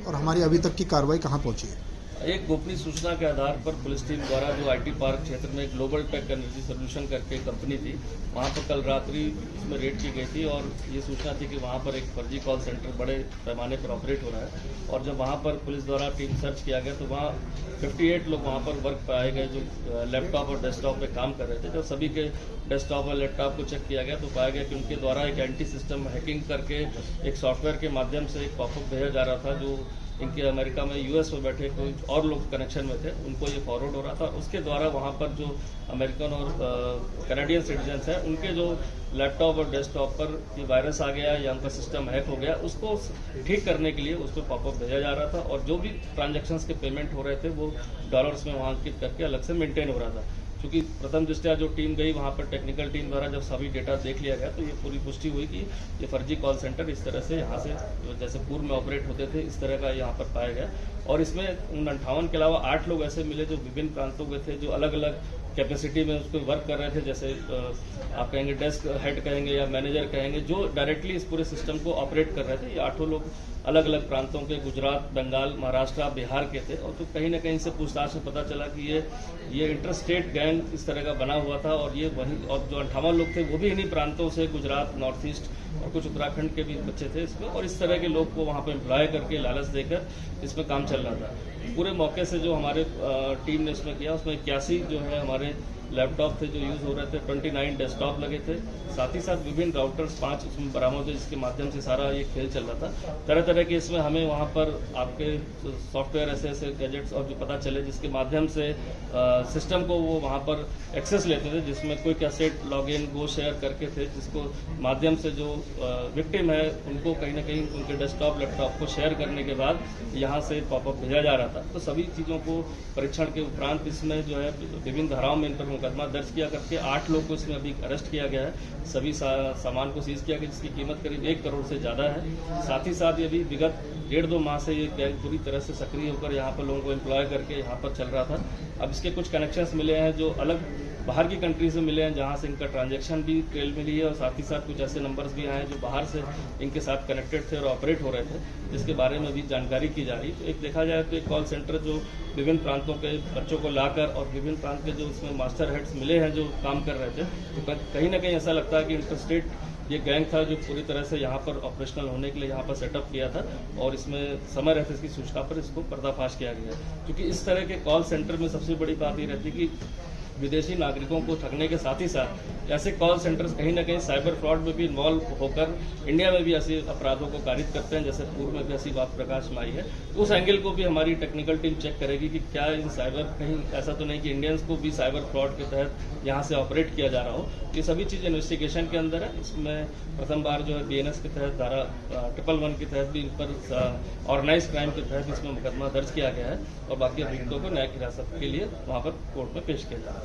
और हमारी अभी तक की कार्रवाई कहाँ पहुँची है? एक गोपनीय सूचना के आधार पर पुलिस टीम द्वारा जो आईटी पार्क क्षेत्र में ग्लोबल टेक एनर्जी सोल्यूशन करके कंपनी थी, वहां पर कल रात्रि इसमें रेड की गई थी और ये सूचना थी कि वहां पर एक फर्जी कॉल सेंटर बड़े पैमाने पर ऑपरेट हो रहा है। और जब वहां पर पुलिस द्वारा टीम सर्च किया गया तो वहां 58 लोग वहां पर वर्क पाए गए जो लैपटॉप और डेस्कटॉप पे काम कर रहे थे। जब सभी के डेस्कटॉप और लैपटॉप को चेक किया गया तो पाया गया कि उनके द्वारा एक एंटी सिस्टम हैकिंग करके एक सॉफ्टवेयर के माध्यम से एक पॉपअप भेजा जा रहा था जो इनके अमेरिका में यूएस में बैठे कोई और लोग कनेक्शन में थे, उनको ये फॉरवर्ड हो रहा था। उसके द्वारा वहाँ पर जो अमेरिकन और कैनेडियन सिटीजन्स हैं उनके जो लैपटॉप और डेस्कटॉप पर ये वायरस आ गया या उनका सिस्टम हैक हो गया, उसको ठीक करने के लिए उस पर पॉपअप भेजा जा रहा था और जो भी ट्रांजैक्शंस के पेमेंट हो रहे थे वो डॉलर्स में वहाँ अंकित करके अलग से मेंटेन हो रहा था। क्योंकि प्रथम दृष्टया जो टीम गई वहाँ पर टेक्निकल टीम द्वारा जब सभी डेटा देख लिया गया तो ये पूरी पुष्टि हुई कि ये फर्जी कॉल सेंटर इस तरह से यहाँ से जैसे पूर्व में ऑपरेट होते थे इस तरह का यहाँ पर पाया गया। और इसमें उन 58 के अलावा 8 लोग ऐसे मिले जो विभिन्न प्रांतों के थे, जो अलग अलग कैपेसिटी में उसको वर्क कर रहे थे। जैसे आप कहेंगे डेस्क हेड कहेंगे या मैनेजर कहेंगे, जो डायरेक्टली इस पूरे सिस्टम को ऑपरेट कर रहे थे। ये 8 लोग अलग अलग प्रांतों के गुजरात, बंगाल, महाराष्ट्र, बिहार के थे। और तो कहीं ना कहीं से पूछताछ में पता चला कि ये इंटर स्टेट गैंग इस तरह का बना हुआ था और ये वही, और जो 58 लोग थे वो भी इन्हीं प्रांतों से, गुजरात, नॉर्थ ईस्ट और कुछ उत्तराखंड के भी बच्चे थे इसमें। और इस तरह के लोग को वहाँ पर एम्प्लॉय करके लालच देकर इसमें काम चल रहा था। पूरे मौके से जो हमारे टीम ने इसमें किया उसमें 81 जो है हमारे लैपटॉप थे जो यूज़ हो रहे थे, 29 डेस्कटॉप लगे थे। साथ ही साथ विभिन्न राउटर्स 5 इसमें बरामद हुए जिसके माध्यम से सारा ये खेल चल रहा था। तरह तरह के इसमें हमें वहाँ पर आपके सॉफ्टवेयर ऐसे गैजेट्स और जो पता चले जिसके माध्यम से सिस्टम को वो वहाँ पर एक्सेस लेते थे, जिसमें कोई कैसेट लॉगिन गो शेयर करके थे, जिसको माध्यम से जो विक्टिम है उनको कहीं ना कहीं उनके डेस्कटॉप लैपटॉप को शेयर करने के बाद यहाँ से पॉपअप भेजा जा रहा था। तो सभी चीज़ों को परीक्षण के उपरांत इसमें जो है विभिन्न धाराओं में इन पर मुकदमा दर्ज किया करके 8 लोग को इसमें अभी अरेस्ट किया गया है। सभी सामान को सीज किया गया जिसकी कीमत करीब 1 करोड़ से ज़्यादा है। साथ ही साथ ये भी विगत 1.5-2 माह से ये गैंग पूरी तरह से सक्रिय होकर यहाँ पर लोगों को एम्प्लॉय करके यहाँ पर चल रहा था। अब इसके कुछ कनेक्शंस मिले हैं जो अलग बाहर की कंट्री से मिले हैं जहाँ से इनका ट्रांजैक्शन भी ट्रेल मिली है और साथ ही साथ कुछ ऐसे नंबर्स भी आए हैं जो बाहर से इनके साथ कनेक्टेड थे और ऑपरेट हो रहे थे, जिसके बारे में भी जानकारी की जा रही। तो एक देखा जाए तो एक कॉल सेंटर जो विभिन्न प्रांतों के बच्चों को लाकर और विभिन्न प्रांत के जो इसमें मास्टर हेड्स मिले हैं जो काम कर रहे थे, तो कहीं ना कहीं ऐसा लगता है कि इंटरस्टेट ये गैंग था जो पूरी तरह से यहाँ पर ऑपरेशनल होने के लिए यहाँ पर सेटअप किया था और इसमें समय रहते इसकी सूचना पर इसको पर्दाफाश किया गया है। क्योंकि इस तरह के कॉल सेंटर में सबसे बड़ी बात ये रहती है कि विदेशी नागरिकों को ठगने के साथ ही साथ ऐसे कॉल सेंटर्स कहीं ना कहीं साइबर फ्रॉड में भी इन्वॉल्व होकर इंडिया में भी ऐसे अपराधों को कारित करते हैं, जैसे पूर्व में भी ऐसी बात प्रकाश में आई है। तो उस एंगल को भी हमारी टेक्निकल टीम चेक करेगी कि क्या इन साइबर कहीं ऐसा तो नहीं कि इंडियंस को भी साइबर फ्रॉड के तहत यहाँ से ऑपरेट किया जा रहा हो। ये सभी चीज़ इन्वेस्टिगेशन के अंदर है। इसमें प्रथम बार जो है BNS के तहत धारा 111 के तहत भी इन पर ऑर्गेनाइज क्राइम के तहत इसमें मुकदमा दर्ज किया गया है और बाकी अभियुक्तों को न्यायिक हिरासत के लिए वहाँ पर कोर्ट में पेश किया जा रहा है।